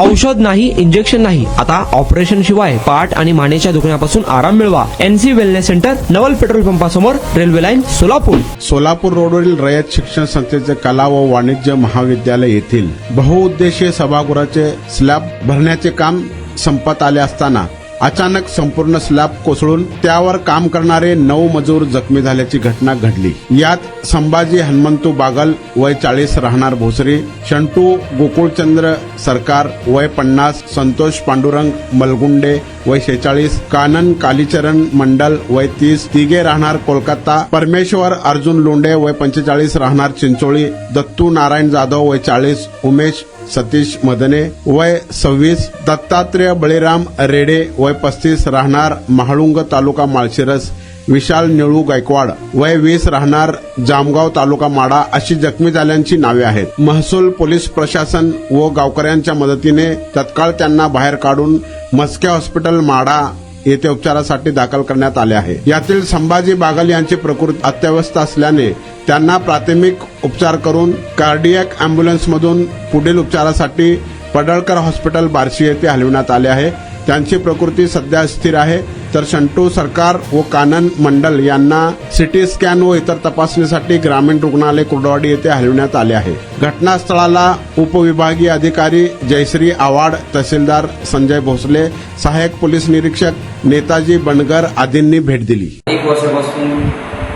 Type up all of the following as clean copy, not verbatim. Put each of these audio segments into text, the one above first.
औषध नाही, इंजेक्शन नाही, आता ऑपरेशन शिवाय पाठ आणि मानेच्या दुखण्यापासून आराम मिळवा. NC wellness centre, Naval petrol पंपासमोर, रेल्वे लाईन, सोलापूर. सोलापूर रोडवरील रयत शिक्षण संस्थेचे कला व वाणिज्य महाविद्यालय येथील बहुउद्देशीय सभागृहाचे स्लॅब भरण्याचे काम संपत आले असताना अचानक संपूर्ण स्लॅब कोसळून त्यावर काम करणारे 9 मजूर जखमी झाल्याची घटना घडली. यात संभाजी हनुमंतू बागल वय 40 राहणार भोसरी, शंटू गोकुळचंद्र सरकार वय 50, संतोष पांडुरंग मलगुंडे वय 46, कानन कालीचरण मंडल वय 30 तिघे राहणार कोलकाता, परमेश्वर अर्जुन लोंढे वय 45 राहणार चिंचोळी, दत्तू नारायण जाधव वय 40, उमेश सतीश मदने वय 26, दत्तात्रेय बळीराम रेडे वय 35 राहणार महाळुंग तालुका माळशिरस, विशाल निळू गायकवाड वय 20 राहणार जामगाव तालुका माडा अशी जखमी झाल्यांची नावे आहेत. महसूल पोलीस प्रशासन व गावकऱ्यांच्या मदतीने तत्काळ त्यांना बाहेर काढून मस्के हॉस्पिटल माडा येथे उपचारासाठी दाखल करण्यात आले आहे. यातील संभाजी बागल यांची प्रकृती अत्यवस्थ असल्याने त्यांना प्राथमिक उपचार करून कार्डियक अँब्युलन्समधून पुढील उपचारासाठी पडळकर हॉस्पिटल बार्शी येथे हलविण्यात आले आहे. त्यांची प्रकृती सध्या स्थिर आहे. तर शंटू सरकार व कानन मंडल यांना सिटी स्कॅन व इतर तपासणीसाठी ग्रामीण रुग्णालय कुर्डवाडी येथे हलविण्यात आले आहे. घटनास्थळाला उपविभागीय अधिकारी जयश्री आवाड, तहसीलदार संजय भोसले, सहाय्यक पोलीस निरीक्षक नेताजी बनगर आदींनी भेट दिली. 1 वर्षापासून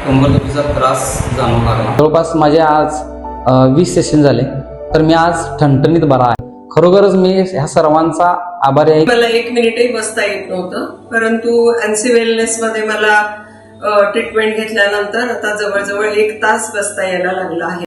कंबरदुखीचा त्रास जाणवू लागला. जवळपास माझे आज 20 सेशन झाले, तर मी आज ठणठणीत बरा आहे. खरोखरच मी ह्या सर्वांचा आभारी आहे. मला 1 मिनिटही बसता येत नव्हतं, परंतु NC वेलनेस मध्ये मला ट्रीटमेंट घेतल्यानंतर आता जवळजवळ 1 तास बसता यायला लागला आहे.